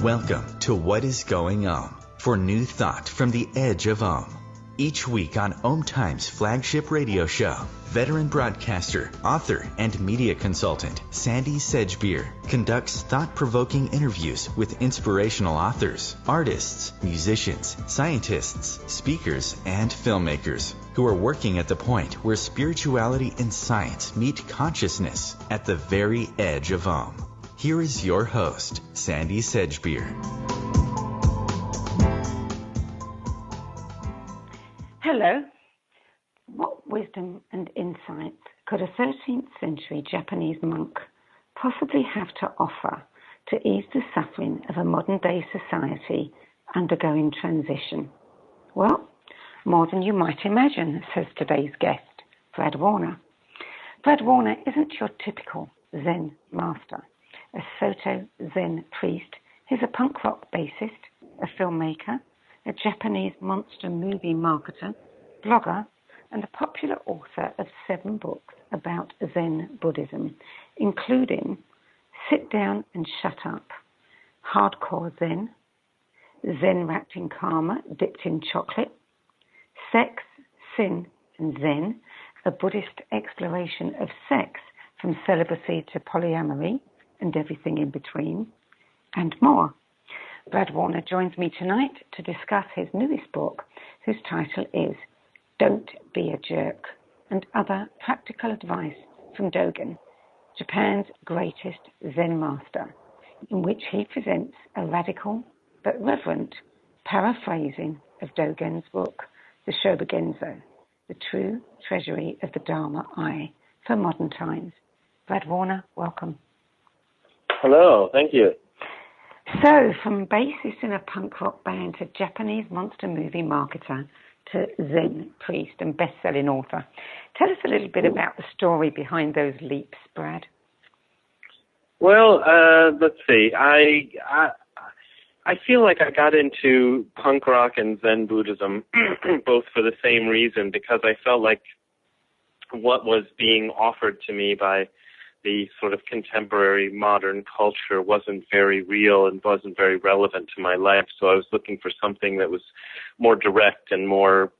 Welcome to What is Going for new thought from the edge of Each week on OMTimes' flagship radio show, veteran broadcaster, author, and media consultant Sandy Sedgbeer conducts thought-provoking interviews with inspirational authors, artists, musicians, scientists, speakers, and filmmakers who are working at the point where spirituality and science meet consciousness at the very edge of Here is your host, Sandy Sedgbeer. Hello. What wisdom and insights could a 13th century Japanese monk possibly have to offer to ease the suffering of a modern-day society undergoing transition? Well, more than you might imagine, says today's guest, Brad Warner. Brad Warner isn't your typical Zen master. A Soto Zen priest, he's a punk rock bassist, a filmmaker, a Japanese monster movie marketer, blogger, and a popular author of 7 books about Zen Buddhism, including Sit Down and Shut Up, Hardcore Zen, Zen Wrapped in Karma, Dipped in Chocolate, Sex, Sin, and Zen, a Buddhist exploration of sex from celibacy to polyamory, and everything in between, and more. Brad Warner joins me tonight to discuss his newest book, whose title is Don't Be a Jerk, and other practical advice from Dōgen, Japan's greatest Zen master, in which he presents a radical but reverent paraphrasing of Dōgen's book, the Shōbōgenzō, the True Treasury of the Dharma Eye for modern times. Brad Warner, welcome. Hello, thank you. So, from bassist in a punk rock band to Japanese monster movie marketer to Zen priest and best-selling author, tell us a little bit about the story behind those leaps, Brad. Well, let's see. I feel like I got into punk rock and Zen Buddhism both for the same reason, because I felt like what was being offered to me by the sort of contemporary modern culture wasn't very real and wasn't very relevant to my life. So I was looking for something that was more direct and more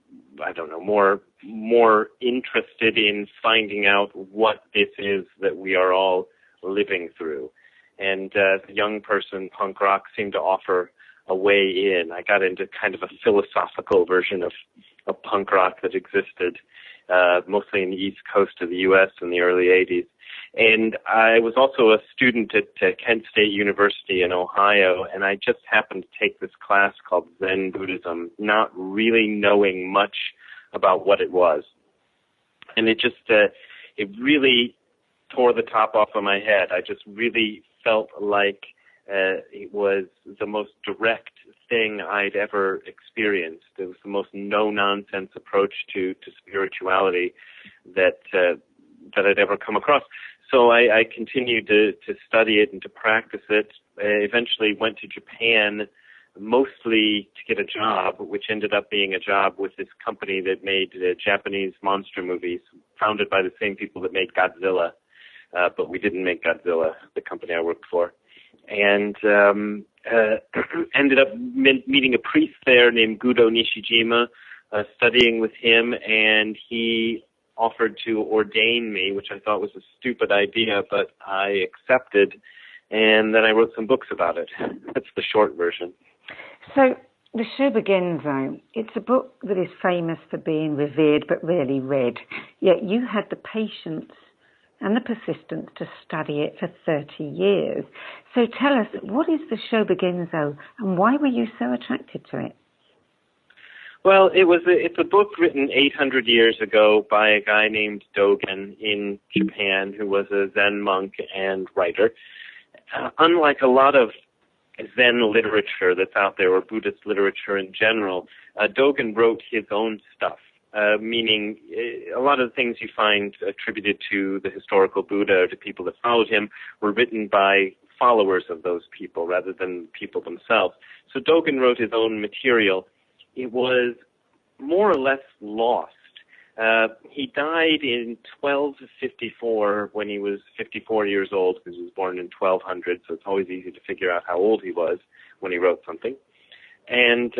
interested in finding out what this is that we are all living through. And as a young person, punk rock seemed to offer a way in. I got into kind of a philosophical version of punk rock that existed mostly in the East Coast of the U.S. in the early 80s. And I was also a student at Kent State University in Ohio, and I just happened to take this class called Zen Buddhism, not really knowing much about what it was. And it really tore the top off of my head. I just really felt like it was the most direct thing I'd ever experienced. It was the most no-nonsense approach to spirituality that I'd ever come across. So I continued to study it and to practice it. I eventually went to Japan mostly to get a job, which ended up being a job with this company that made Japanese monster movies, founded by the same people that made Godzilla. But we didn't make Godzilla, the company I worked for. And ended up meeting a priest there named Gudo Nishijima, studying with him, and he offered to ordain me, which I thought was a stupid idea, but I accepted, and then I wrote some books about it. That's the short version. So, the Shōbōgenzō, it's a book that is famous for being revered but rarely read, yet you had the patience and the persistence to study it for 30 years. So tell us, what is the Shōbōgenzō, and why were you so attracted to it? Well, it's a book written 800 years ago by a guy named Dōgen in Japan, who was a Zen monk and writer. Unlike a lot of Zen literature that's out there, or Buddhist literature in general, Dōgen wrote his own stuff, meaning a lot of the things you find attributed to the historical Buddha or to people that followed him were written by followers of those people rather than people themselves. So Dōgen wrote his own material. It was more or less lost He died in 1254 when he was 54 years old, because he was born in 1200, so it's always easy to figure out how old he was when he wrote something. And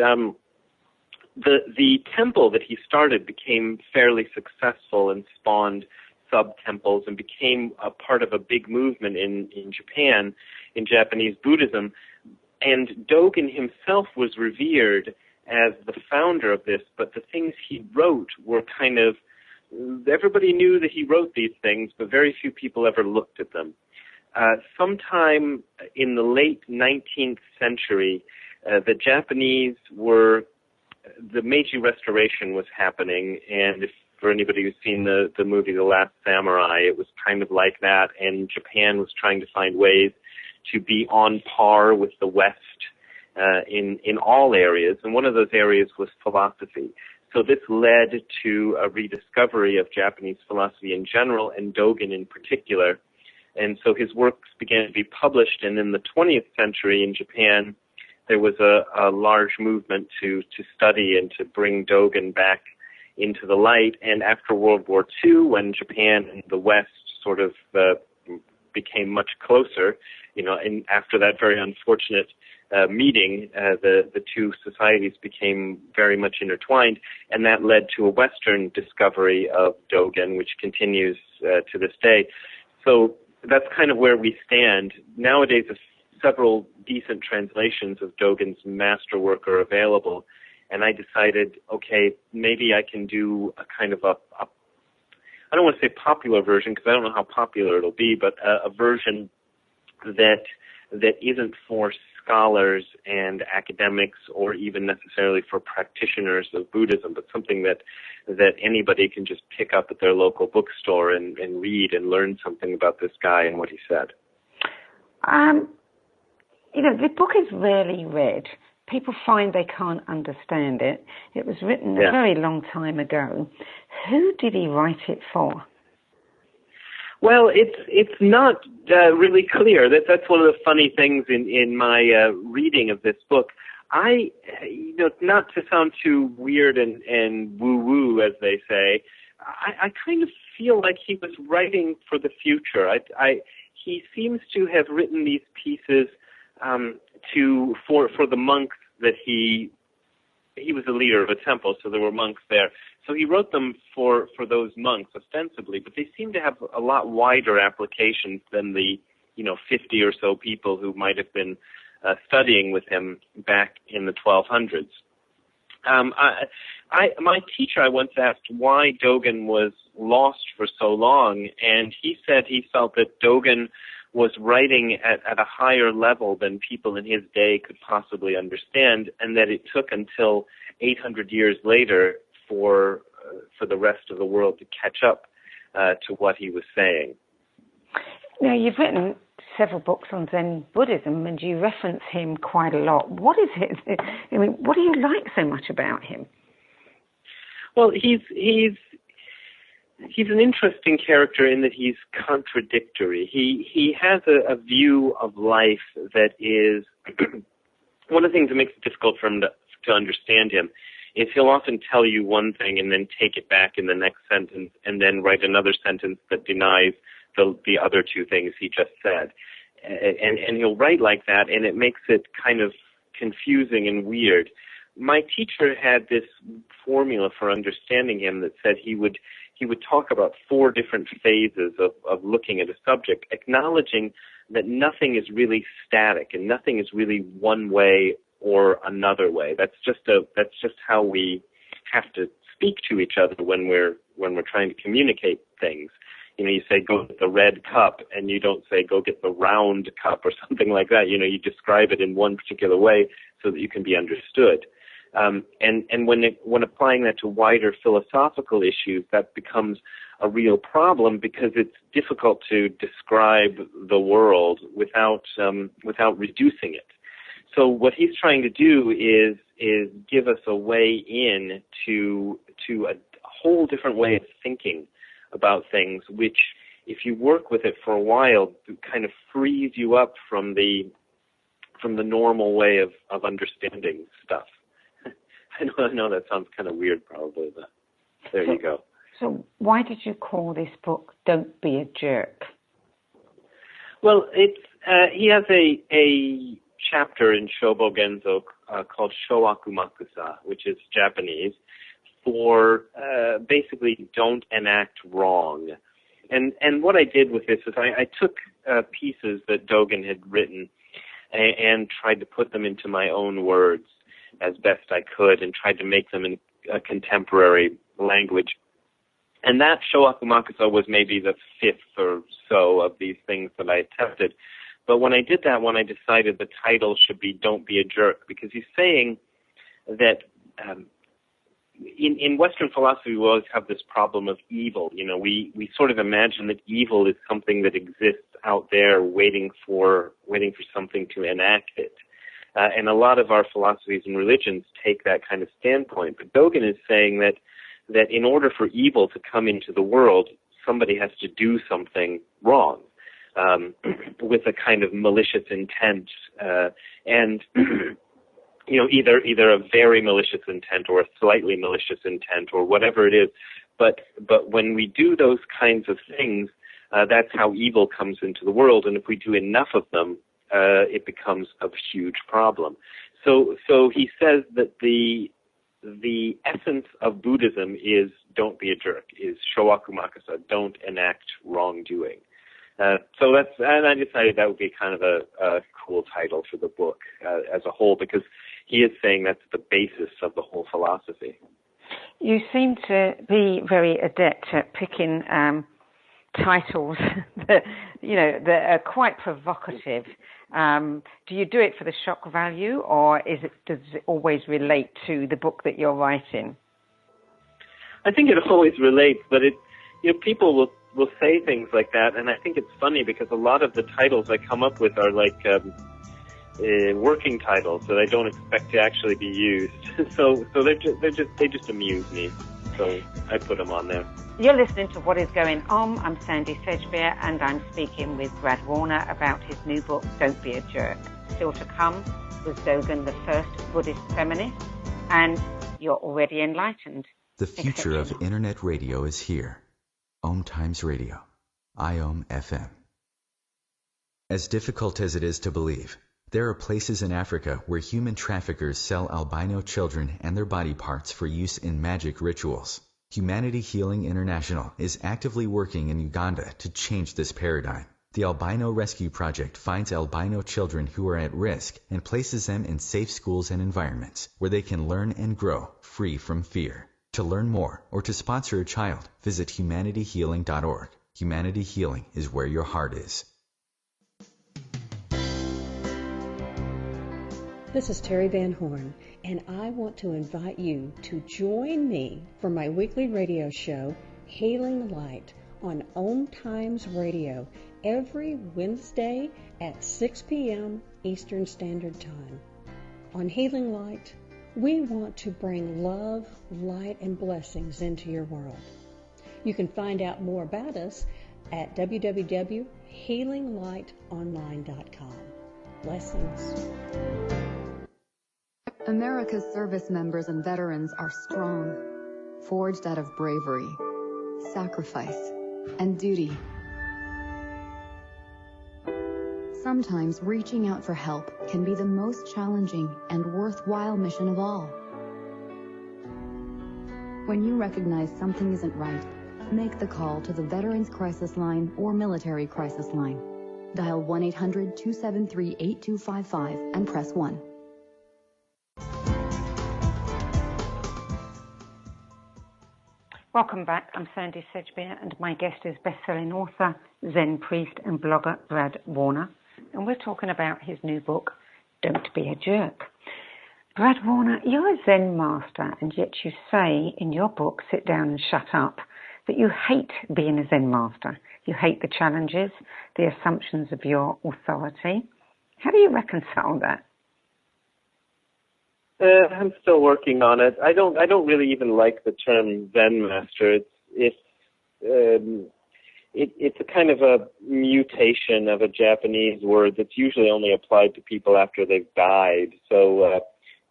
the temple that he started became fairly successful and spawned sub-temples and became a part of a big movement in Japan, in Japanese Buddhism. And Dogen himself was revered as the founder of this, but the things he wrote were kind of, everybody knew that he wrote these things, but very few people ever looked at them. Sometime in the late 19th century, the Japanese were, the Meiji Restoration was happening, and if for anybody who's seen the movie The Last Samurai, it was kind of like that, and Japan was trying to find ways to be on par with the West in all areas, and one of those areas was philosophy. So this led to a rediscovery of Japanese philosophy in general, and Dogen in particular. And so his works began to be published, and in the 20th century in Japan, there was a large movement to study and to bring Dogen back into the light. And after World War II, when Japan and the West sort of became much closer, and after that very unfortunate meeting, the two societies became very much intertwined, and that led to a Western discovery of Dogen, which continues to this day. So that's kind of where we stand. Nowadays, several decent translations of Dogen's masterwork are available, and I decided, okay, maybe I can do a kind of I don't want to say popular version, because I don't know how popular it'll be, but a version that isn't for scholars and academics or even necessarily for practitioners of Buddhism, but something that anybody can just pick up at their local bookstore and read and learn something about this guy and what he said. The book is rarely read. People find they can't understand it. It was written a very long time ago. Who did he write it for? Well, it's not really clear. That's one of the funny things in my reading of this book. Not to sound too weird and woo-woo, as they say, I kind of feel like he was writing for the future. He seems to have written these pieces for the monks that he was the leader of a temple, so there were monks there. So he wrote them for those monks, ostensibly, but they seem to have a lot wider applications than the 50 or so people who might have been studying with him back in the 1200s. My teacher, I once asked why Dogen was lost for so long, and he said he felt that Dogen was writing at a higher level than people in his day could possibly understand, and that it took until 800 years later for the rest of the world to catch up to what he was saying. Now, you've written several books on Zen Buddhism, and you reference him quite a lot. What is it? What do you like so much about him? Well, he's an interesting character in that he's contradictory. He has a view of life that is one of the things that makes it difficult for him to understand him is he'll often tell you one thing and then take it back in the next sentence and then write another sentence that denies the other two things he just said. And he'll write like that, and it makes it kind of confusing and weird. My teacher had this formula for understanding him that said he would talk about 4 different phases of looking at a subject, acknowledging that nothing is really static and nothing is really one way or another way. That's just how we have to speak to each other when we're trying to communicate things. You say go get the red cup, and you don't say go get the round cup or something like that. You describe it in one particular way so that you can be understood. And when applying that to wider philosophical issues, that becomes a real problem because it's difficult to describe the world without reducing it. So what he's trying to do is give us a way in to a whole different way of thinking about things, which, if you work with it for a while, kind of frees you up from the normal way of understanding stuff. I know that sounds kind of weird, probably, but there you go. why did you call this book Don't Be a Jerk? Well, he has a chapter in Shōbōgenzō called Showakumakusa, which is Japanese, for basically don't enact wrong. And what I did with this is I took pieces that Dogen had written and tried to put them into my own words as best I could and tried to make them in a contemporary language. And that Showakumakusa was maybe the fifth or so of these things that I attempted. But when I did that one, I decided the title should be Don't Be a Jerk, because he's saying that in Western philosophy, we always have this problem of evil. You know, we sort of imagine that evil is something that exists out there waiting for something to enact it. And a lot of our philosophies and religions take that kind of standpoint. But Dogen is saying that in order for evil to come into the world, somebody has to do something wrong, with a kind of malicious intent, and you know, either a very malicious intent or a slightly malicious intent or whatever it is. But when we do those kinds of things, that's how evil comes into the world. And if we do enough of them, it becomes a huge problem. So he says that the essence of Buddhism is don't be a jerk, is showakumakusa, don't enact wrongdoing. So and I decided that would be kind of a cool title for the book as a whole, because he is saying that's the basis of the whole philosophy. You seem to be very adept at picking titles that are quite provocative. Do you do it for the shock value, or does it always relate to the book that you're writing? I think it always relates, but people will say things like that, and I think it's funny because a lot of the titles I come up with are like working titles that I don't expect to actually be used. so they just amuse me. So I put them on there. You're listening to What Is Going On. I'm Sandy Sedgbeer, and I'm speaking with Brad Warner about his new book, Don't Be a Jerk. Still to come was Dogen, the first Buddhist feminist, and you're already enlightened. The future of internet radio is here. OMTimes Radio, IOM FM. As difficult as it is to believe, there are places in Africa where human traffickers sell albino children and their body parts for use in magic rituals. Humanity Healing International is actively working in Uganda to change this paradigm. The Albino Rescue Project finds albino children who are at risk and places them in safe schools and environments where they can learn and grow free from fear. To learn more or to sponsor a child, visit humanityhealing.org. Humanity Healing is where your heart is. This is Terry Van Horn, and I want to invite you to join me for my weekly radio show, Hailing Light, on OMTimes Radio every Wednesday at 6 p.m. Eastern Standard Time. On Hailing Light, we want to bring love, light, and blessings into your world. You can find out more about us at www.healinglightonline.com. Blessings. America's service members and veterans are strong, forged out of bravery, sacrifice, and duty. Sometimes reaching out for help can be the most challenging and worthwhile mission of all. When you recognize something isn't right, make the call to the Veterans Crisis Line or Military Crisis Line. Dial 1-800-273-8255 and press 1. Welcome back. I'm Sandy Sedgbeer, and my guest is best-selling author, Zen priest, and blogger Brad Warner. And we're talking about his new book, Don't Be a Jerk. Brad Warner, you're a Zen master, and yet you say in your book, Sit Down and Shut Up, that you hate being a Zen master. You hate the challenges, the assumptions of your authority. How do you reconcile that? I'm still working on it. I don't really even like the term Zen master. It's a kind of a mutation of a Japanese word that's usually only applied to people after they've died. So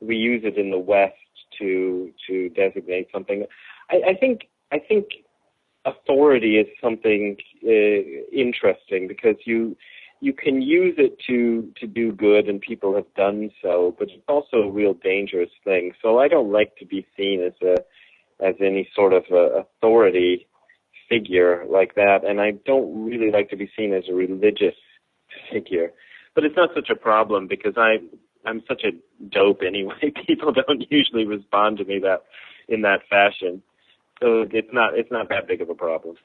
we use it in the West to designate something. I think authority is something interesting, because you can use it to do good, and people have done so, but it's also a real dangerous thing. So I don't like to be seen as any sort of authority figure like that, and I don't really like to be seen as a religious figure. But it's not such a problem, because I'm such a dope anyway. People don't usually respond to me in that fashion. So it's not that big of a problem.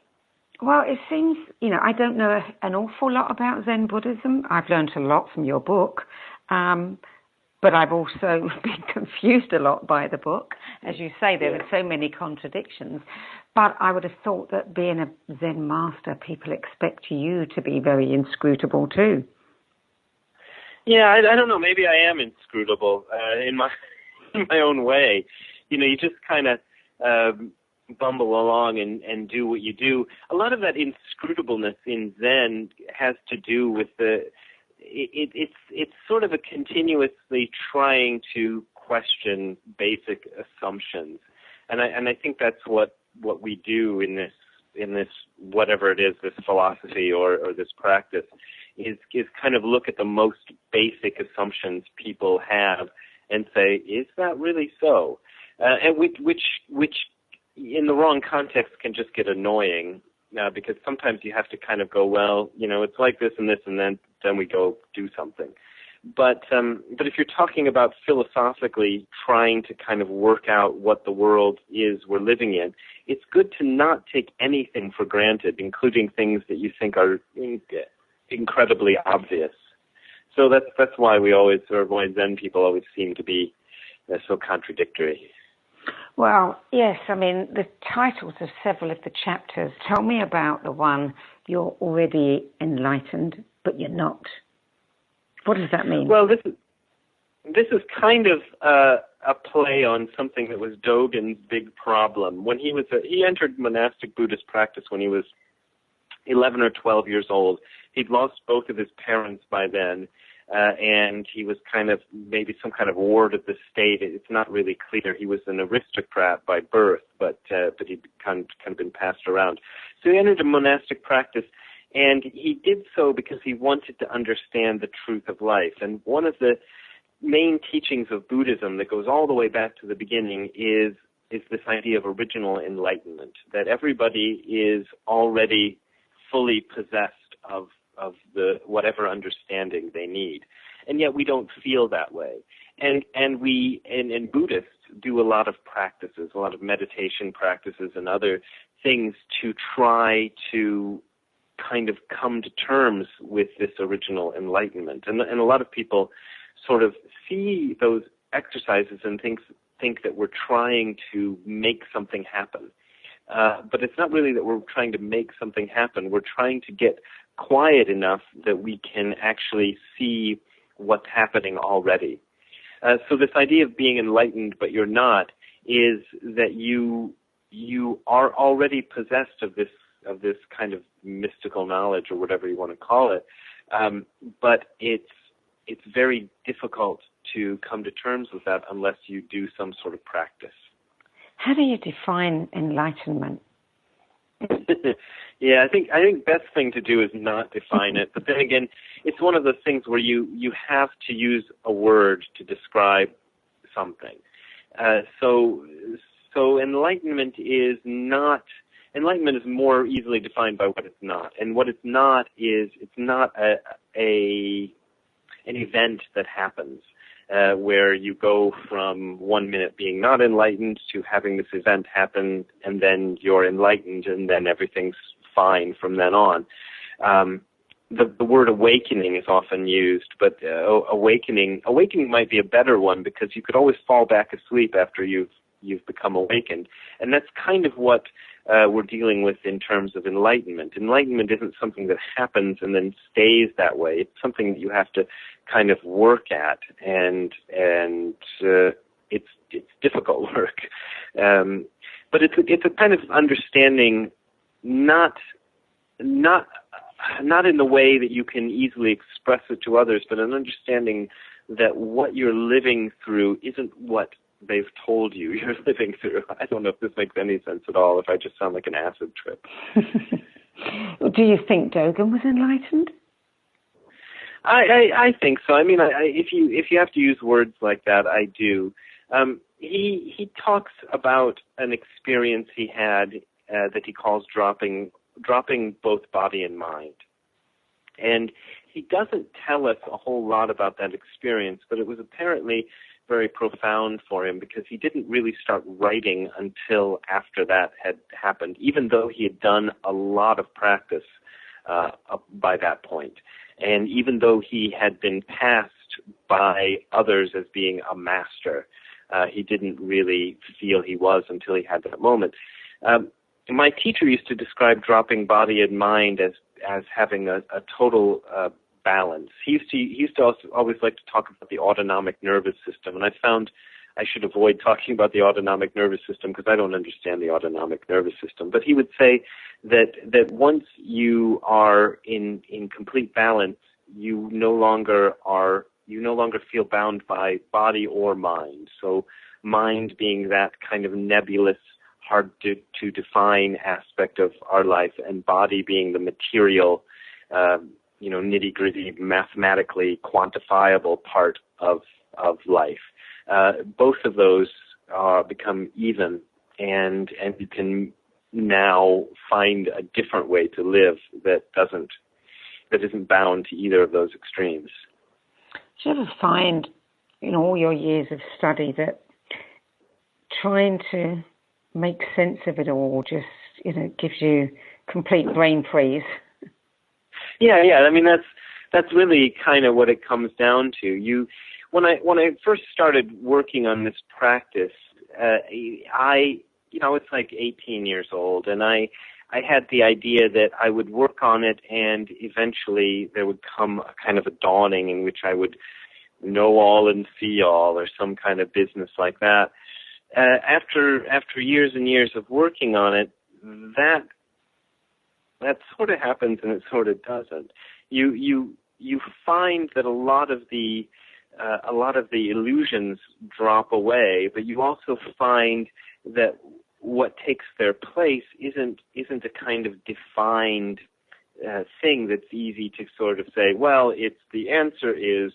Well, it seems, I don't know an awful lot about Zen Buddhism. I've learned a lot from your book, but I've also been confused a lot by the book. As you say, there are so many contradictions. But I would have thought that being a Zen master, people expect you to be very inscrutable too. Yeah, I don't know. Maybe I am inscrutable in my own way. You just kind of bumble along and do what you do. A lot of that inscrutableness in Zen has to do with it's sort of a continuously trying to question basic assumptions, and I think that's what we do in this whatever it is, this philosophy or this practice, is kind of look at the most basic assumptions people have and say, is that really so? And which in the wrong context can just get annoying, because sometimes you have to kind of go, well, it's like this and this, and then we go do something. But if you're talking about philosophically trying to kind of work out what the world is we're living in, it's good to not take anything for granted, including things that you think are incredibly obvious. So that's why why Zen people always seem to be so contradictory. Well, yes, the titles of several of the chapters tell me about the one, you're already enlightened, but you're not. What does that mean? Well, this is kind of a play on something that was Dogen's big problem. When he entered monastic Buddhist practice when he was 11 or 12 years old. He'd lost both of his parents by then, and he was kind of maybe some kind of ward of the state. It's not really clear. He was an aristocrat by birth, but he'd kind of been passed around. So he entered a monastic practice, and he did so because he wanted to understand the truth of life. And one of the main teachings of Buddhism that goes all the way back to the beginning is this idea of original enlightenment, that everybody is already fully possessed of the whatever understanding they need, and yet we don't feel that way. And we in Buddhists do a lot of practices, a lot of meditation practices and other things to try to kind of come to terms with this original enlightenment. And a lot of people sort of see those exercises and think that we're trying to make something happen. But it's not really that we're trying to make something happen. We're trying to get quiet enough that we can actually see what's happening already. So this idea of being enlightened but you're not is that you are already possessed of this kind of mystical knowledge or whatever you want to call it. But it's very difficult to come to terms with that unless you do some sort of practice. How do you define enlightenment? Yeah, I think best thing to do is not define it. But then again, it's one of those things where you have to use a word to describe something. So enlightenment is more easily defined by what it's not. And what it's not is it's not an event that happens. Where you go from 1 minute being not enlightened to having this event happen, and then you're enlightened, and then everything's fine from then on. The word awakening is often used, but awakening might be a better one, because you could always fall back asleep after you've become awakened. And that's kind of what we're dealing with in terms of enlightenment. Enlightenment isn't something that happens and then stays that way. It's something that you have to kind of work at, and it's difficult work. But it's a kind of understanding, not in the way that you can easily express it to others, but an understanding that what you're living through isn't what they've told you you're living through. I don't know if this makes any sense at all, if I just sound like an acid trip. Do you think Dogen was enlightened? I think so. I mean, if you have to use words like that, I do. He talks about an experience he had that he calls dropping both body and mind. And he doesn't tell us a whole lot about that experience, but it was apparently very profound for him because he didn't really start writing until after that had happened, even though he had done a lot of practice by that point. And even though he had been passed by others as being a master, he didn't really feel he was until he had that moment. My teacher used to describe dropping body and mind as having a total balance. He used to also always like to talk about the autonomic nervous system, and I found I should avoid talking about the autonomic nervous system because I don't understand the autonomic nervous system. But he would say that once you are in complete balance, you no longer feel bound by body or mind. So mind being that kind of nebulous, hard to define aspect of our life, and body being the material, nitty-gritty, mathematically quantifiable part of life. Both of those become even, and you can now find a different way to live that isn't bound to either of those extremes. Do you ever find in all your years of study that trying to make sense of it all just, gives you complete brain freeze? Yeah. I mean, that's really kind of what it comes down to. When I first started working on this practice, I was like 18 years old, and I had the idea that I would work on it, and eventually there would come a kind of a dawning in which I would know all and see all, or some kind of business like that. After years and years of working on it, that sort of happens and it sort of doesn't. You find that a lot of the illusions drop away, but you also find that what takes their place isn't a kind of defined thing that's easy to sort of say, well, the answer is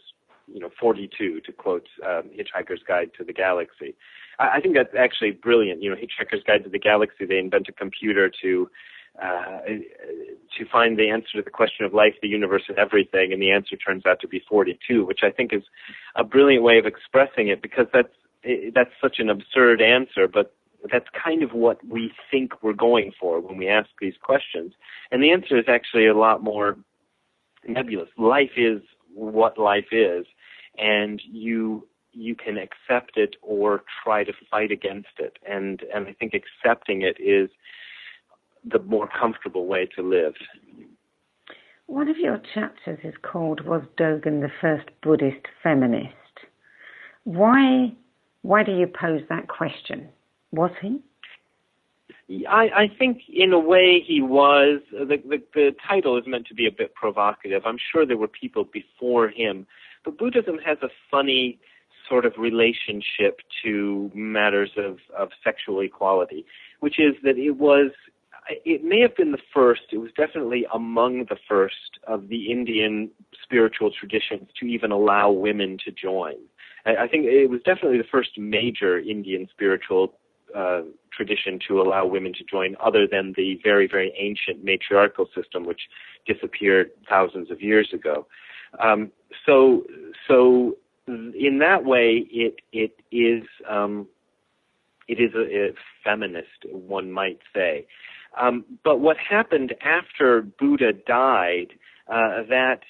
42, to quote Hitchhiker's Guide to the Galaxy. I think that's actually brilliant. Hitchhiker's Guide to the Galaxy, they invent a computer to find the answer to the question of life, the universe, and everything, and the answer turns out to be 42, which I think is a brilliant way of expressing it, because that's such an absurd answer, but that's kind of what we think we're going for when we ask these questions. And the answer is actually a lot more nebulous. Life is what life is, and you can accept it or try to fight against it. And I think accepting it is the more comfortable way to live. One of your chapters is called "Was Dogen the First Buddhist Feminist?" Why do you pose that question? Was he? I think in a way he was. The title is meant to be a bit provocative. I'm sure there were people before him, but Buddhism has a funny sort of relationship to matters of sexual equality, which is that it may have been the first, it was definitely among the first of the Indian spiritual traditions to even allow women to join. I think it was definitely the first major Indian spiritual tradition to allow women to join, other than the very, very ancient matriarchal system, which disappeared thousands of years ago. So in that way, it is a feminist, one might say. But what happened after Buddha died, that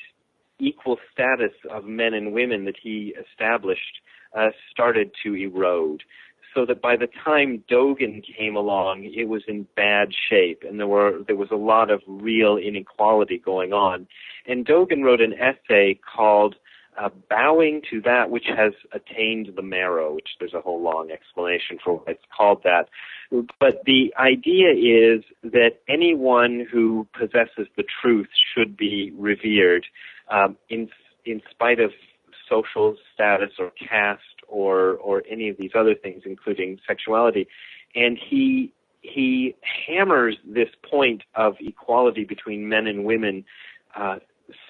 equal status of men and women that he established started to erode. So that by the time Dogen came along, it was in bad shape, and there was a lot of real inequality going on. And Dogen wrote an essay called Bowing to That Which Has Attained the Marrow, which there's a whole long explanation for why it's called that. But the idea is that anyone who possesses the truth should be revered, in spite of social status or caste or any of these other things, including sexuality. And he hammers this point of equality between men and women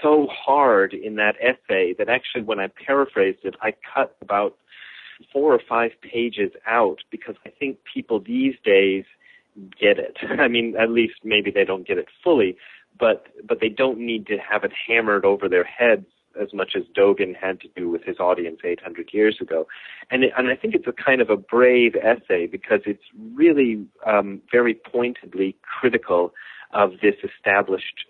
so hard in that essay that actually when I paraphrased it, I cut about 4 or 5 pages out because I think people these days get it. I mean, at least maybe they don't get it fully, but they don't need to have it hammered over their heads as much as Dogen had to do with his audience 800 years ago. And I think it's a kind of a brave essay because it's really very pointedly critical of this established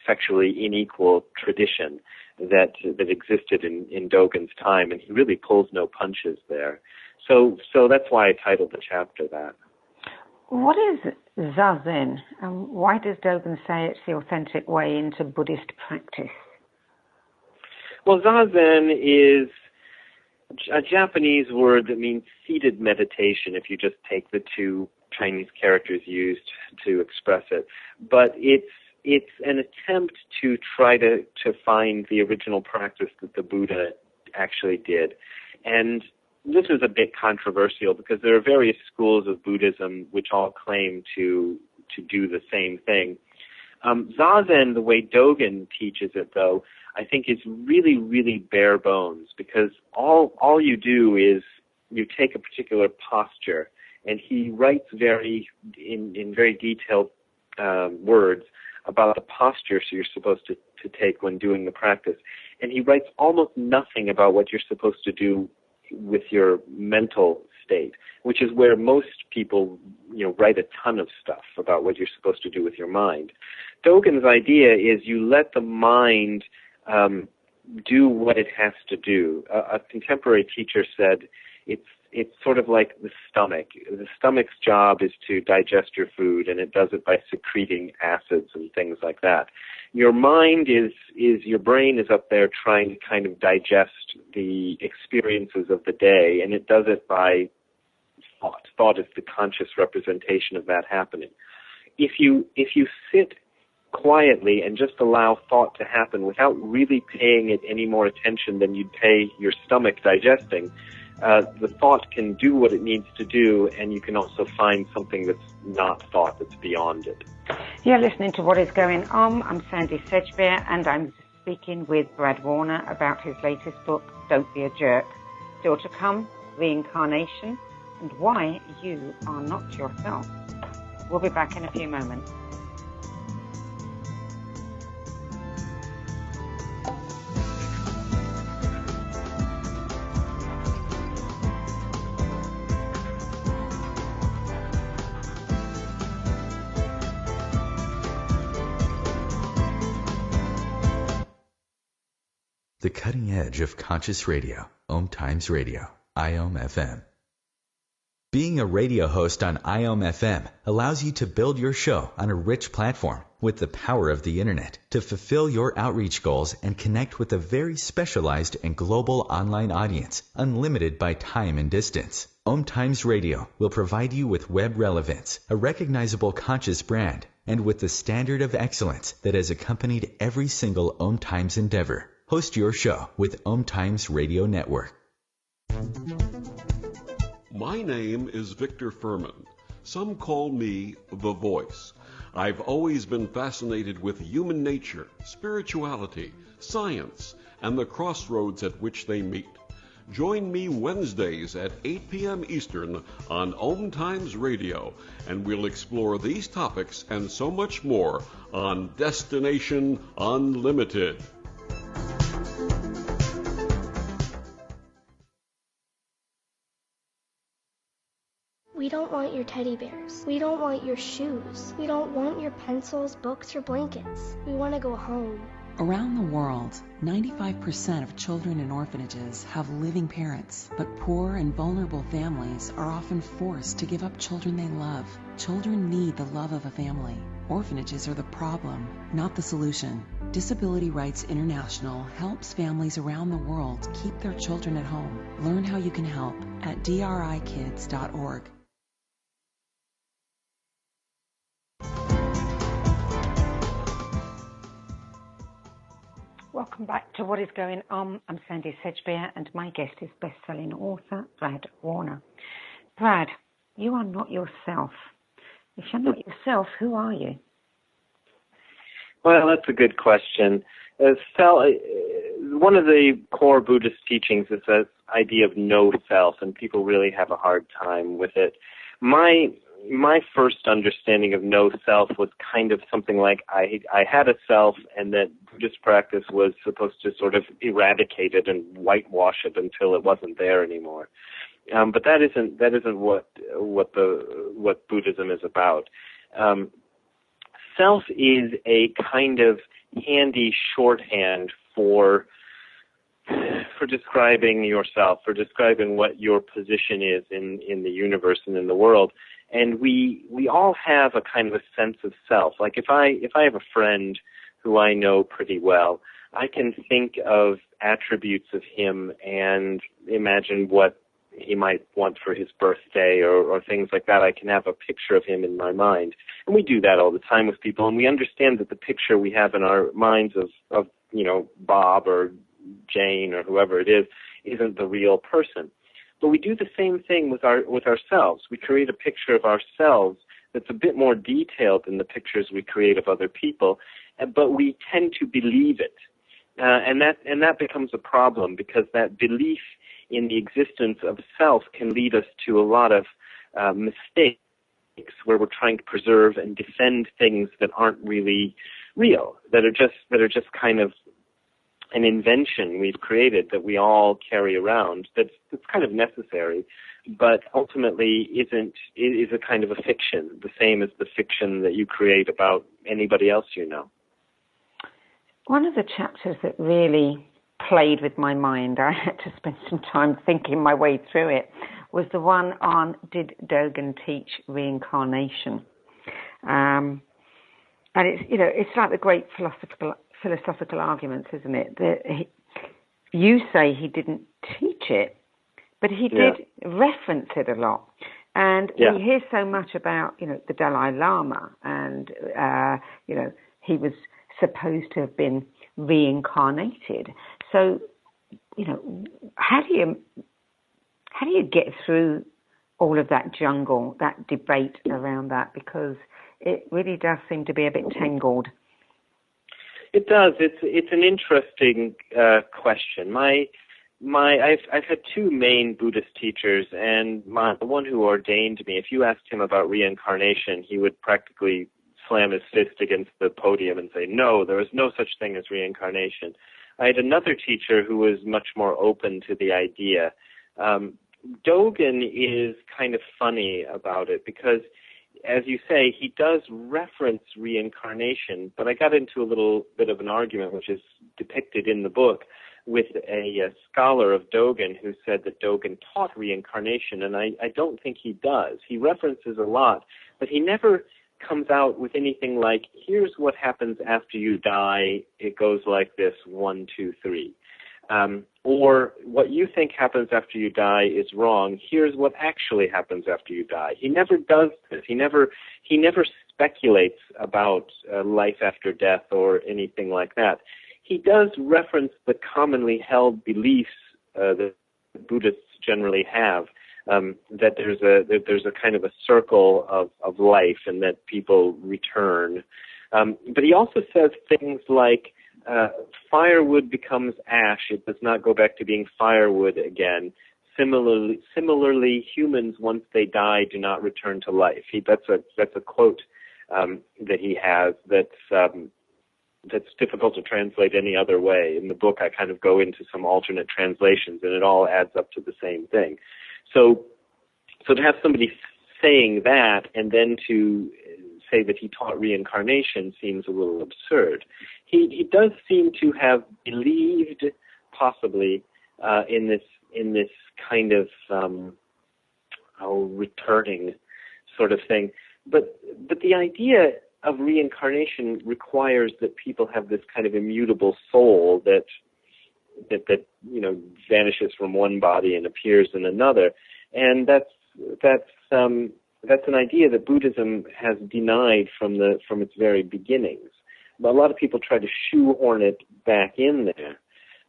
sexually unequal tradition that existed in Dogen's time, and he really pulls no punches there. So that's why I titled the chapter that. What is Zazen, and why does Dogen say it's the authentic way into Buddhist practice? Well, Zazen is a Japanese word that means seated meditation, if you just take the 2 Chinese characters used to express it. But it's an attempt to try to find the original practice that the Buddha actually did. And this is a bit controversial because there are various schools of Buddhism which all claim to do the same thing. Zazen, the way Dogen teaches it, though, I think is really, really bare bones because all you do is you take a particular posture, and he writes in very detailed words about the postures you're supposed to take when doing the practice. And he writes almost nothing about what you're supposed to do with your mental state, which is where most people, write a ton of stuff about what you're supposed to do with your mind. Dogen's idea is you let the mind do what it has to do. A contemporary teacher said it's sort of like the stomach. The stomach's job is to digest your food, and it does it by secreting acids and things like that. Your mind is your brain is up there trying to kind of digest the experiences of the day, and it does it by thought. Thought is the conscious representation of that happening. If you sit quietly and just allow thought to happen without really paying it any more attention than you'd pay your stomach digesting, the thought can do what it needs to do, and you can also find something that's not thought, that's beyond it. You're listening to What Is Going On. I'm Sandy Sedgbeer, and I'm speaking with Brad Warner about his latest book, Don't Be a Jerk. Still to come, reincarnation, and why you are not yourself. We'll be back in a few moments. The cutting edge of conscious radio, OMTimes Radio, IOM FM. Being a radio host on IOM FM allows you to build your show on a rich platform with the power of the internet to fulfill your outreach goals and connect with a very specialized and global online audience, unlimited by time and distance. OMTimes Radio will provide you with web relevance, a recognizable conscious brand, and with the standard of excellence that has accompanied every single OMTimes endeavor. Host your show with OMTimes Radio Network. My name is Victor Furman. Some call me The Voice. I've always been fascinated with human nature, spirituality, science, and the crossroads at which they meet. Join me Wednesdays at 8 p.m. Eastern on OMTimes Radio, and we'll explore these topics and so much more on Destination Unlimited. We don't want your teddy bears. We don't want your shoes. We don't want your pencils, books, or blankets. We want to go home. Around the world, 95% of children in orphanages have living parents, but poor and vulnerable families are often forced to give up children they love. Children need the love of a family. Orphanages are the problem, not the solution. Disability Rights International helps families around the world keep their children at home. Learn how you can help at drikids.org. Welcome back to What is Going On. I'm Sandy Sedgbeer, and my guest is best-selling author Brad Warner. Brad, you are not yourself. If you're not yourself, who are you? Well, that's a good question. One of the core Buddhist teachings is this idea of no self, and people really have a hard time with it. My first understanding of no self was kind of something like I had a self, and that Buddhist practice was supposed to sort of eradicate it and whitewash it until it wasn't there anymore. But that isn't what Buddhism is about. Self is a kind of handy shorthand for describing yourself, for describing what your position is in the universe and in the world. And we all have a kind of a sense of self. Like if I have a friend who I know pretty well, I can think of attributes of him and imagine what he might want for his birthday or things like that. I can have a picture of him in my mind. And we do that all the time with people, and we understand that the picture we have in our minds of Bob or Jane or whoever it is isn't the real person. But we do the same thing with ourselves. We create a picture of ourselves that's a bit more detailed than the pictures we create of other people, but we tend to believe it. And that becomes a problem, because that belief in the existence of self can lead us to a lot of mistakes where we're trying to preserve and defend things that aren't really real, that are just kind of an invention we've created that we all carry around that's kind of necessary, but ultimately is a kind of a fiction, the same as the fiction that you create about anybody else you know. One of the chapters that really played with my mind, I had to spend some time thinking my way through it, was the one on Did Dogen Teach Reincarnation? And it's like the great philosophical arguments, isn't it? You say he didn't teach it, but he did reference it a lot. And we hear so much about, the Dalai Lama, and, he was supposed to have been reincarnated. So, how do you get through all of that jungle, that debate around that? Because it really does seem to be a bit tangled. It does. It's an interesting question. I've had two main Buddhist teachers, and the one who ordained me, if you asked him about reincarnation, he would practically slam his fist against the podium and say, no, there is no such thing as reincarnation. I had another teacher who was much more open to the idea. Dogen is kind of funny about it because, as you say, he does reference reincarnation, but I got into a little bit of an argument, which is depicted in the book, with a scholar of Dogen who said that Dogen taught reincarnation, and I don't think he does. He references a lot, but he never comes out with anything like, here's what happens after you die, it goes like this, 1, 2, 3. Or what you think happens after you die is wrong. Here's what actually happens after you die. He never does this. He never speculates about life after death or anything like that. He does reference the commonly held beliefs that Buddhists generally have, that there's a kind of a circle of life and that people return. But he also says things like, firewood becomes ash. It does not go back to being firewood again. Similarly, humans, once they die, do not return to life. That's a quote that he has that's difficult to translate any other way. In the book, I kind of go into some alternate translations, and it all adds up to the same thing. So to have somebody saying that and then to say that he taught reincarnation seems a little absurd. He does seem to have believed, possibly, in this kind of returning sort of thing. But the idea of reincarnation requires that people have this kind of immutable soul that vanishes from one body and appears in another, and that's an idea that Buddhism has denied from its very beginnings. a lot of people try to shoehorn it back in there.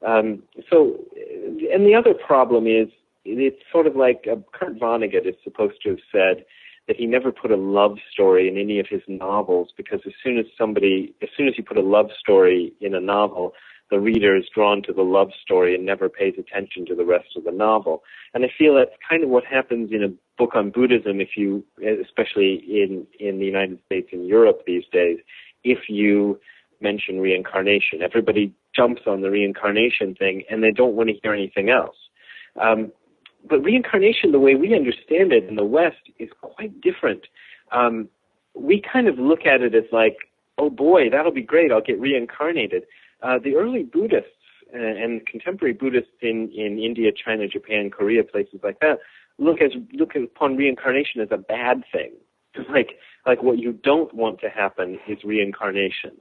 And the other problem is, it's sort of like Kurt Vonnegut is supposed to have said that he never put a love story in any of his novels, because as soon as you put a love story in a novel, the reader is drawn to the love story and never pays attention to the rest of the novel. And I feel that's kind of what happens in a book on Buddhism, especially in the United States and Europe these days, if you mention reincarnation. Everybody jumps on the reincarnation thing, and they don't want to hear anything else. But reincarnation, the way we understand it in the West, is quite different. We kind of look at it as like, oh boy, that'll be great, I'll get reincarnated. The early Buddhists and contemporary Buddhists in India, China, Japan, Korea, places like that, look upon reincarnation as a bad thing. Like what you don't want to happen is reincarnation.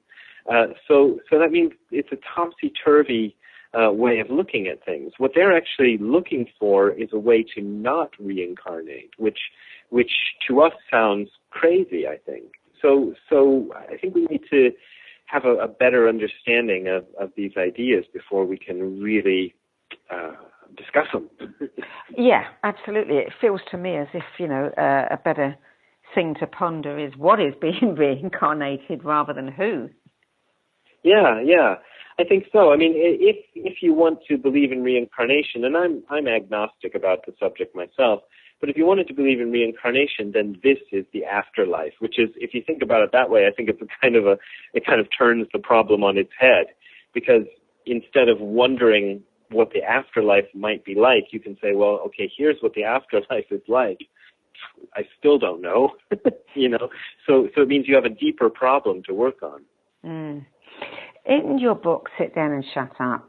So that means it's a topsy-turvy way of looking at things. What they're actually looking for is a way to not reincarnate, which to us sounds crazy, I think. So I think we need to have a better understanding of these ideas before we can really discuss them. Yeah, absolutely. It feels to me as if, a better thing to ponder is what is being reincarnated rather than who. Yeah. I think so. I mean, if you want to believe in reincarnation, and I'm agnostic about the subject myself, but if you wanted to believe in reincarnation, then this is the afterlife, which is, if you think about it that way, I think it kind of turns the problem on its head, because instead of wondering what the afterlife might be like, you can say, well, okay, here's what the afterlife is like. I still don't know, So it means you have a deeper problem to work on. Mm. In your book, Sit Down and Shut Up,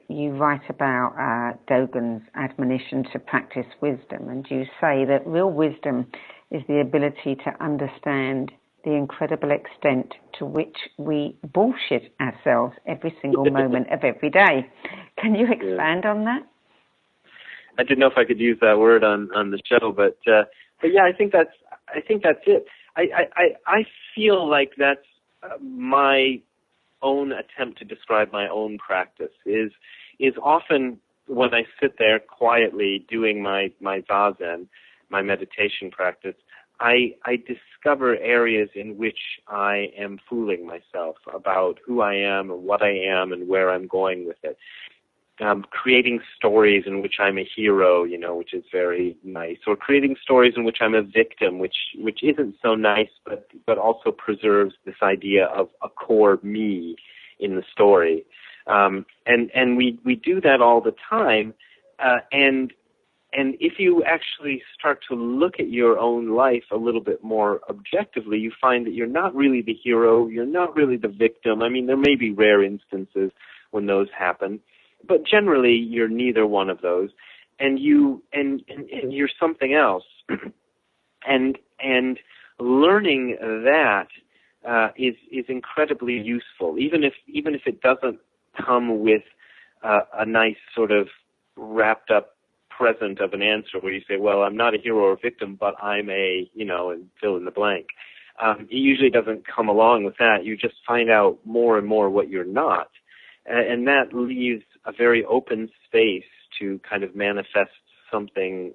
you write about Dogen's admonition to practice wisdom, and you say that real wisdom is the ability to understand the incredible extent to which we bullshit ourselves every single moment of every day. Can you expand on that? I didn't know if I could use that word on the show, but yeah, I think that's it. I feel like that's my own attempt to describe my own practice is often when I sit there quietly doing my zazen, my meditation practice, I discover areas in which I am fooling myself about who I am and what I am and where I'm going with it. Creating stories in which I'm a hero, which is very nice, or creating stories in which I'm a victim, which isn't so nice, but also preserves this idea of a core me in the story. And we do that all the time, and if you actually start to look at your own life a little bit more objectively, you find that you're not really the hero, you're not really the victim. I mean, there may be rare instances when those happen, but generally you're neither one of those, and you're something else. and learning that is incredibly useful, even if it doesn't come with a nice sort of wrapped up present of an answer where you say, well, I'm not a hero or a victim, but I'm a, and fill in the blank. It usually doesn't come along with that. You just find out more and more what you're not. And that leaves a very open space to kind of manifest something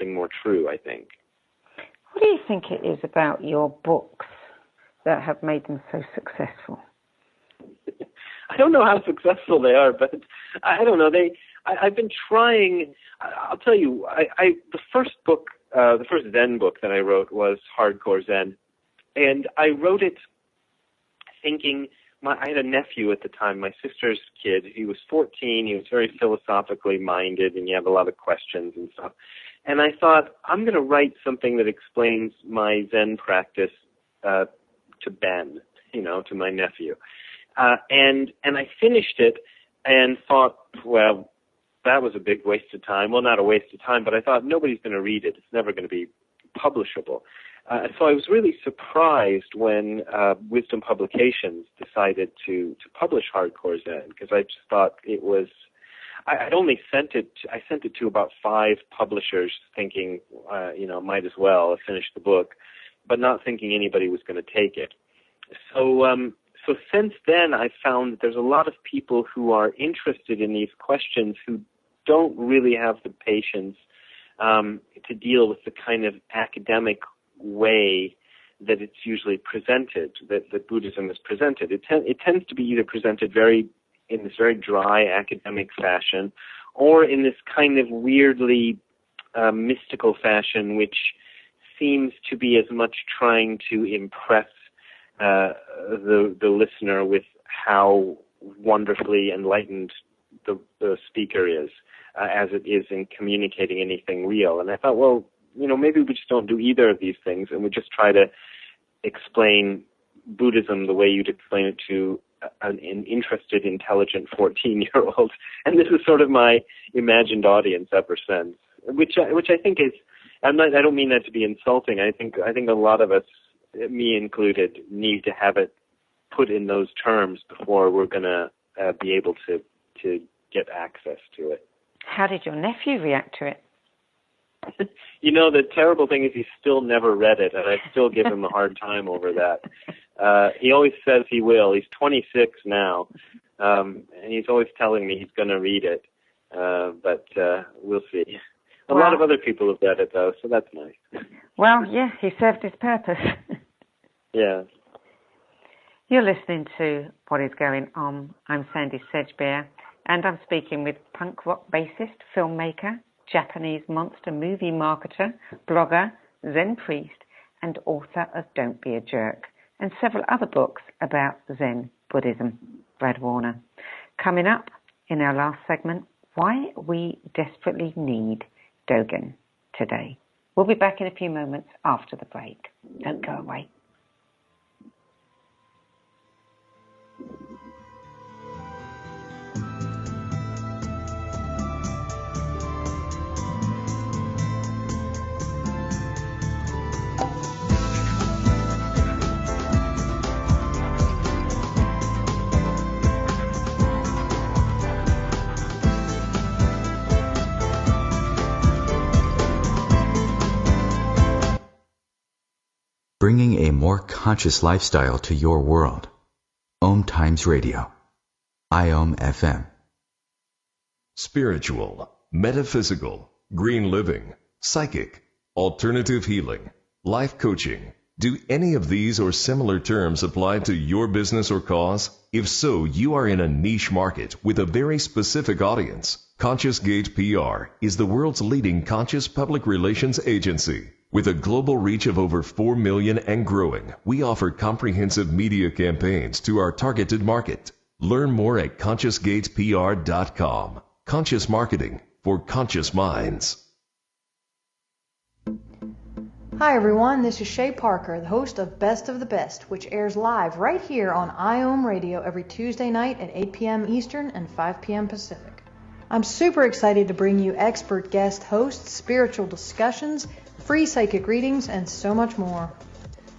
more true, I think. What do you think it is about your books that have made them so successful? I don't know how successful they are, but I don't know. I've been trying. I'll tell you, the first Zen book that I wrote was Hardcore Zen, and I wrote it thinking. I had a nephew at the time, my sister's kid. He was 14. He was very philosophically minded, and he had a lot of questions and stuff. And I thought, I'm going to write something that explains my Zen practice to Ben, to my nephew. And I finished it and thought, well, that was a big waste of time. Well, not a waste of time, but I thought nobody's going to read it. It's never going to be publishable. So I was really surprised when Wisdom Publications decided to publish Hardcore Zen, because I just thought it was. I sent it to about 5 publishers, thinking, might as well finish the book, but not thinking anybody was going to take it. So so since then, I've found that there's a lot of people who are interested in these questions who don't really have the patience to deal with the kind of academic way that it's usually presented, that Buddhism is presented. It tends to be either presented in this very dry academic fashion, or in this kind of weirdly mystical fashion, which seems to be as much trying to impress the listener with how wonderfully enlightened the speaker is, as it is in communicating anything real. And I thought, well, maybe we just don't do either of these things, and we just try to explain Buddhism the way you'd explain it to an interested, intelligent 14-year-old. And this is sort of my imagined audience ever since, which I think is, I don't mean that to be insulting. I think a lot of us, me included, need to have it put in those terms before we're going to be able to get access to it. How did your nephew react to it? The terrible thing is he's still never read it, and I still give him a hard time over that. He always says he will. He's 26 now, and he's always telling me he's going to read it, but we'll see. A lot of other people have read it, though, so that's nice. Well, yeah, he served his purpose. Yeah. You're listening to What Is Going On. I'm Sandy Sedgbeer, and I'm speaking with punk rock bassist, filmmaker, Japanese monster movie marketer, blogger, Zen priest, and author of Don't Be a Jerk, and several other books about Zen Buddhism, Brad Warner. Coming up in our last segment, why we desperately need Dogen today. We'll be back in a few moments after the break. Don't go away. Bringing a more conscious lifestyle to your world. OMTimes Radio. IOM FM. Spiritual, metaphysical, green living, psychic, alternative healing, life coaching. Do any of these or similar terms apply to your business or cause? If so, you are in a niche market with a very specific audience. Conscious Gate PR is the world's leading conscious public relations agency. With a global reach of over 4 million and growing, we offer comprehensive media campaigns to our targeted market. Learn more at ConsciousGatesPR.com. Conscious marketing for conscious minds. Hi everyone, this is Shay Parker, the host of Best of the Best, which airs live right here on IOM Radio every Tuesday night at 8 p.m. Eastern and 5 p.m. Pacific. I'm super excited to bring you expert guest hosts, spiritual discussions, free psychic readings, and so much more.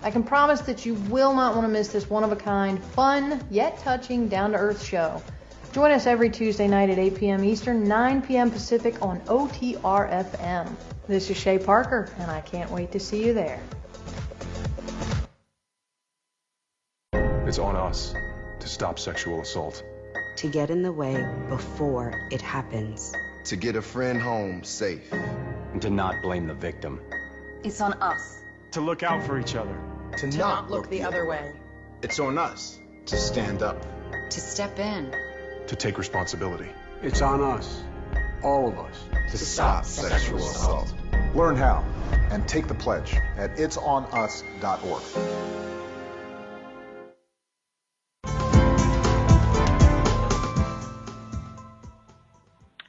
I can promise that you will not want to miss this one-of-a-kind, fun, yet touching, down-to-earth show. Join us every Tuesday night at 8 p.m. Eastern, 9 p.m. Pacific on OTR-FM. This is Shay Parker, and I can't wait to see you there. It's on us to stop sexual assault. To get in the way before it happens. To get a friend home safe. And to not blame the victim. It's on us. To look out for each other. To not look the other way. It's on us to stand up. To step in. To take responsibility. It's on us, all of us, to stop sexual assault. Learn how and take the pledge at itsonus.org.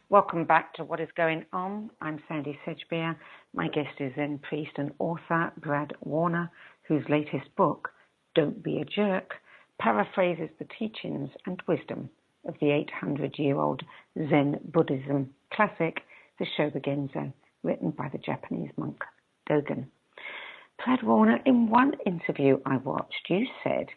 Welcome back to What Is Going On. I'm Sandy Sedgbeer. My guest is Zen priest and author Brad Warner, whose latest book, Don't Be a Jerk, paraphrases the teachings and wisdom of the 800-year-old Zen Buddhism classic, the Shōbōgenzō, written by the Japanese monk Dogen. Brad Warner, in one interview I watched, you said,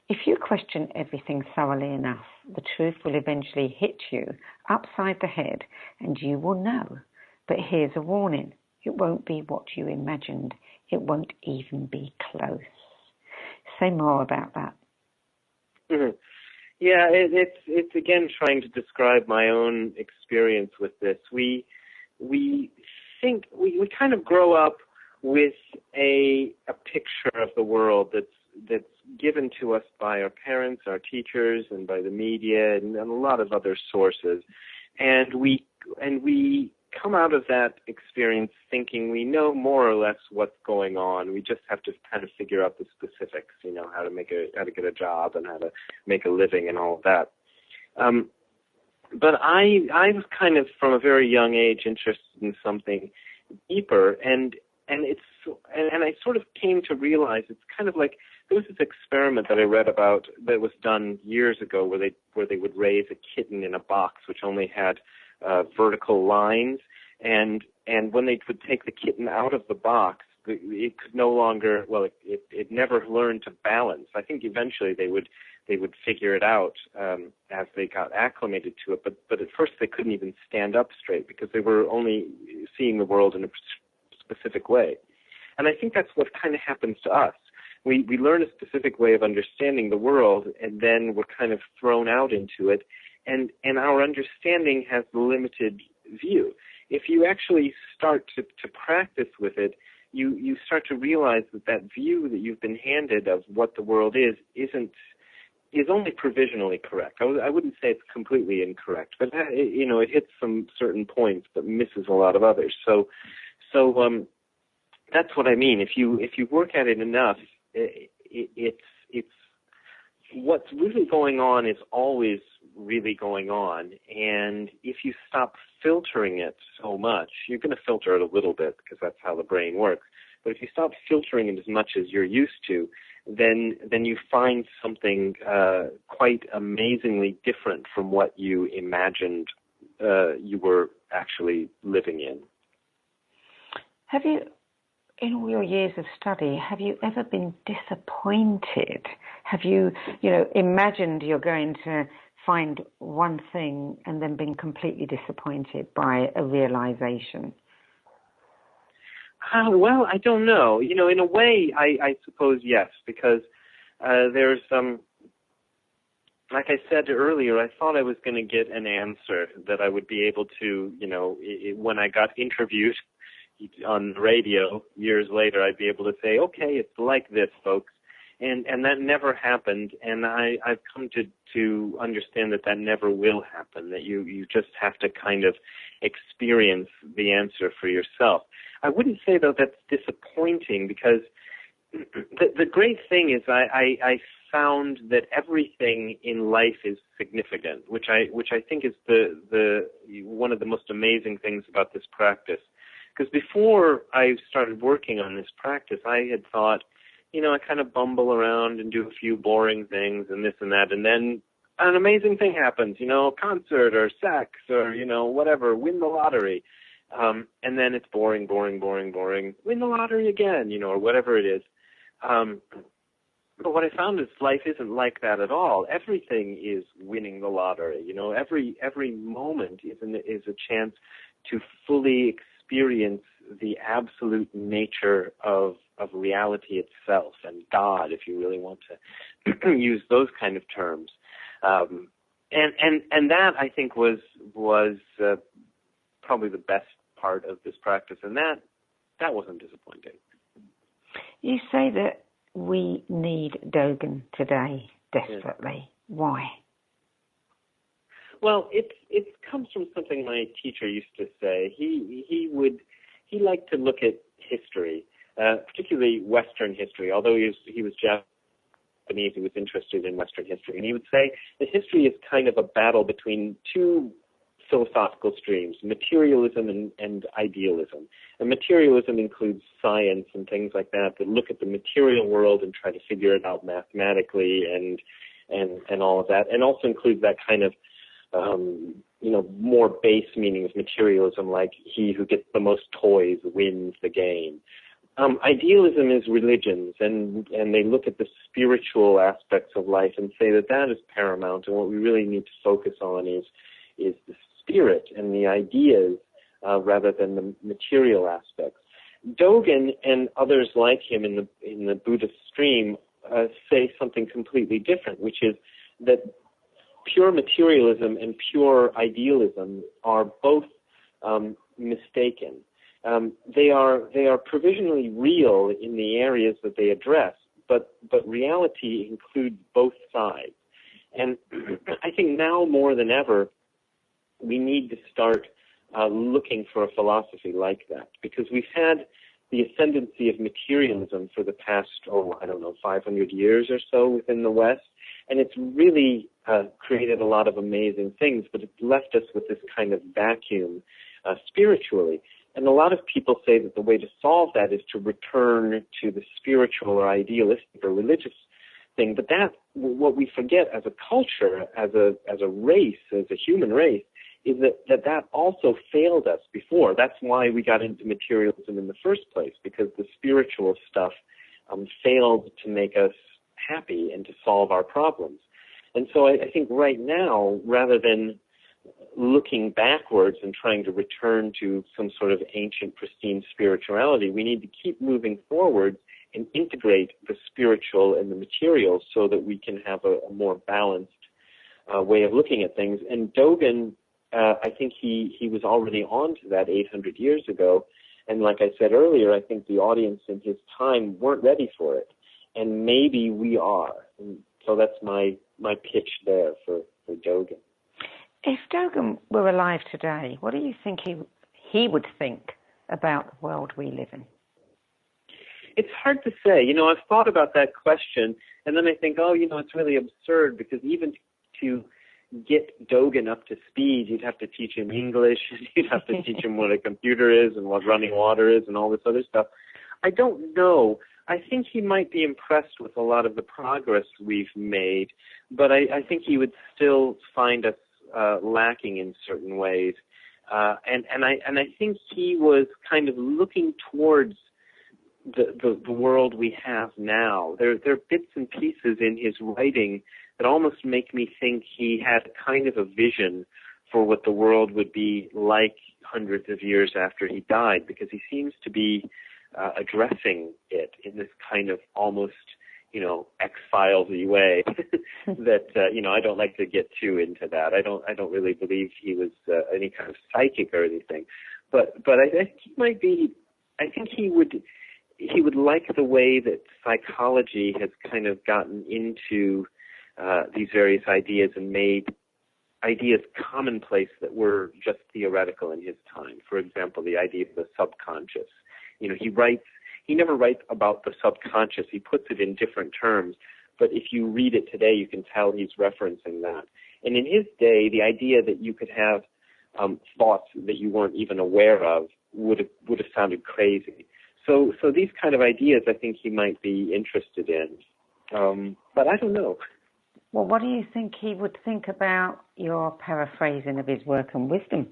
if you question everything thoroughly enough, the truth will eventually hit you upside the head and you will know. But here's a warning. It won't be what you imagined. It won't even be close. Say more about that. Yeah, it's again trying to describe my own experience with this. We think we kind of grow up with a picture of the world that's given to us by our parents, our teachers, and by the media, and a lot of other sources, and we come out of that experience thinking we know more or less what's going on. We just have to kind of figure out the specifics, how to get a job and how to make a living and all of that. But I was kind of from a very young age interested in something deeper, and I sort of came to realize it's kind of like there was this experiment that I read about that was done years ago where they would raise a kitten in a box which only had vertical lines, and when they would take the kitten out of the box, it could no longer, it never learned to balance. I think eventually they would figure it out as they got acclimated to it, but at first they couldn't even stand up straight because they were only seeing the world in a specific way. And I think that's what kind of happens to us. We learn a specific way of understanding the world, and then we're kind of thrown out into it, and our understanding has limited view. If you actually start to practice with it, you start to realize that view that you've been handed of what the world is only provisionally correct. I wouldn't say it's completely incorrect, but it hits some certain points but misses a lot of others. So that's what I mean. If you work at it enough, it's what's really going on is always really going on, and if you stop filtering it so much, you're going to filter it a little bit because that's how the brain works, but if you stop filtering it as much as you're used to, then you find something quite amazingly different from what you imagined you were actually living in. Have you, in all your years of study, have you ever been disappointed? Have you, imagined you're going to find one thing and then been completely disappointed by a realization? Well, I don't know. In a way, I suppose yes, because there's like I said earlier, I thought I was going to get an answer that I would be able to, when I got interviewed on the radio years later, I'd be able to say, okay, it's like this, folks. And that never happened, and I've come to understand that never will happen, that you just have to kind of experience the answer for yourself. I wouldn't say, though, that's disappointing, because the great thing is I found that everything in life is significant, which I think is the one of the most amazing things about this practice. Because before I started working on this practice, I had thought, I kind of bumble around and do a few boring things and this and that, and then an amazing thing happens, concert or sex or, whatever, win the lottery. And then it's boring, win the lottery again, or whatever it is. But what I found is life isn't like that at all. Everything is winning the lottery. Every moment is a chance to fully experience the absolute nature of reality itself, and God, if you really want to use those kind of terms. And that, I think, was probably the best part of this practice, and that wasn't disappointing. You say that we need Dogen today desperately. Yeah. Why? Well, it comes from something my teacher used to say. He liked to look at history, particularly Western history. Although he was Japanese, he was interested in Western history, and he would say that history is kind of a battle between two philosophical streams, materialism and idealism. And materialism includes science and things like that look at the material world and try to figure it out mathematically and all of that, and also includes that kind of more base meaning of materialism, like he who gets the most toys wins the game. Idealism is religions, and they look at the spiritual aspects of life and say that is paramount, and what we really need to focus on is the spirit and the ideas rather than the material aspects. Dogen and others like him in the Buddhist stream say something completely different, which is that pure materialism and pure idealism are both mistaken. They are provisionally real in the areas that they address, but reality includes both sides. And I think now more than ever, we need to start looking for a philosophy like that, because we've had the ascendancy of materialism for the past, 500 years or so within the West, and it's really created a lot of amazing things, but it's left us with this kind of vacuum spiritually. And a lot of people say that the way to solve that is to return to the spiritual or idealistic or religious thing. But that, what we forget as a culture, as a race, as a human race, is that also failed us before. That's why we got into materialism in the first place, because the spiritual stuff failed to make us happy and to solve our problems. And so I think right now, rather than looking backwards and trying to return to some sort of ancient, pristine spirituality, we need to keep moving forward and integrate the spiritual and the material so that we can have a more balanced way of looking at things. And Dogen, I think he was already on to that 800 years ago. And like I said earlier, I think the audience in his time weren't ready for it. And maybe we are. And so that's my pitch there for Dogen. If Dogen were alive today, what do you think he would think about the world we live in? It's hard to say. I've thought about that question, and then I think, it's really absurd, because even to get Dogen up to speed, you'd have to teach him English, you'd have to teach him what a computer is and what running water is and all this other stuff. I don't know. I think he might be impressed with a lot of the progress we've made, but I think he would still find us lacking in certain ways. And I think he was kind of looking towards the world we have now. There are bits and pieces in his writing that almost make me think he had kind of a vision for what the world would be like hundreds of years after he died, because he seems to be addressing it in this kind of almost, X-Files-y way that, I don't like to get too into that. I don't really believe he was any kind of psychic or anything, but I think he might be, I think he would like the way that psychology has kind of gotten into these various ideas and made ideas commonplace that were just theoretical in his time. For example, the idea of the subconscious. He never writes about the subconscious. He puts it in different terms. But if you read it today, you can tell he's referencing that. And in his day, the idea that you could have thoughts that you weren't even aware of would have sounded crazy. So these kind of ideas, I think he might be interested in. But I don't know. Well, what do you think he would think about your paraphrasing of his work and wisdom?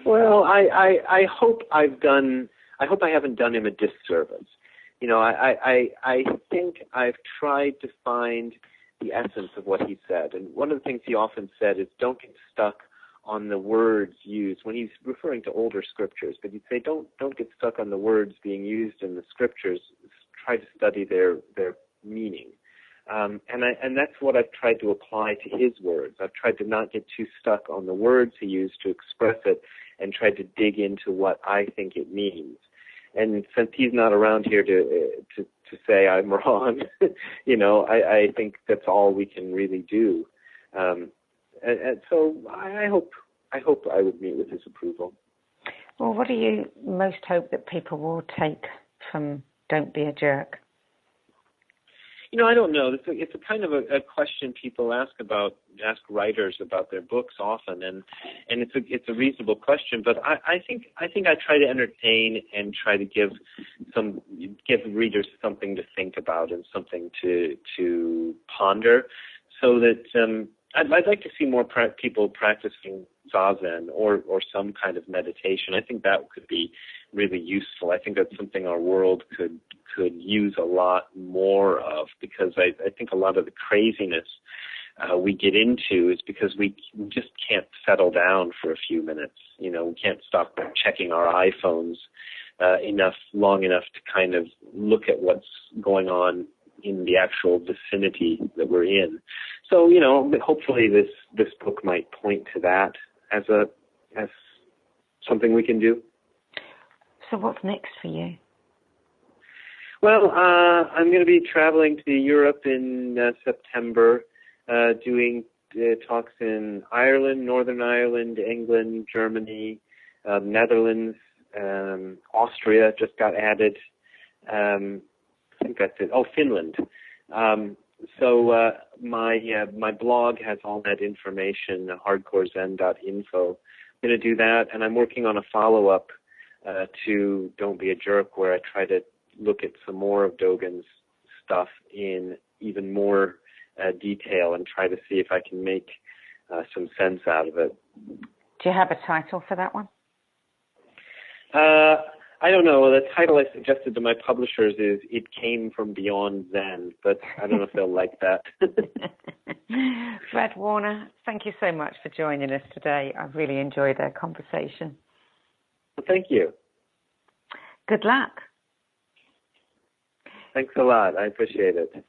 Well, I hope I haven't done him a disservice. I think I've tried to find the essence of what he said. And one of the things he often said is, don't get stuck on the words used when he's referring to older scriptures. But he'd say, don't get stuck on the words being used in the scriptures. Try to study their meaning. And that's what I've tried to apply to his words. I've tried to not get too stuck on the words he used to express it, and tried to dig into what I think it means. And since he's not around here to say I'm wrong, I think that's all we can really do. And so I hope I would meet with his approval. Well, what do you most hope that people will take from Don't Be a Jerk? I don't know. It's a kind of a question people ask writers about their books often, and it's a reasonable question. But I think I try to entertain and try to give readers something to think about and something to ponder, so that I'd like to see more people practicing Zazen or some kind of meditation. I think that could be really useful. I think that's something our world could use a lot more of, because I think a lot of the craziness we get into is because we just can't settle down for a few minutes. We can't stop checking our iPhones long enough to kind of look at what's going on in the actual vicinity that we're in. So, hopefully this book might point to that as something we can do. So what's next for you? Well, I'm going to be traveling to Europe in September, doing talks in Ireland, Northern Ireland, England, Germany, Netherlands, Austria just got added. I think that's it. Oh, Finland. So my blog has all that information, hardcorezen.info. I'm going to do that, and I'm working on a follow-up to Don't Be a Jerk, where I try to look at some more of Dogen's stuff in even more detail and try to see if I can make some sense out of it. Do you have a title for that one? I don't know. The title I suggested to my publishers is It Came From Beyond Zen, but I don't know if they'll like that. Fred Warner, thank you so much for joining us today. I've really enjoyed our conversation. Well, thank you. Good luck. Thanks a lot. I appreciate it.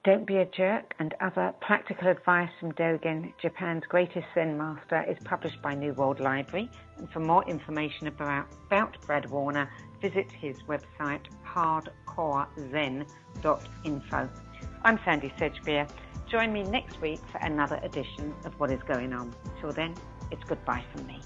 Don't Be a Jerk and other practical advice from Dogen, Japan's Greatest Zen Master, is published by New World Library. And for more information about Fred Warner, visit his website, hardcorezen.info. I'm Sandy Sedgbeer. Join me next week for another edition of What Is Going On. Till then, it's goodbye from me.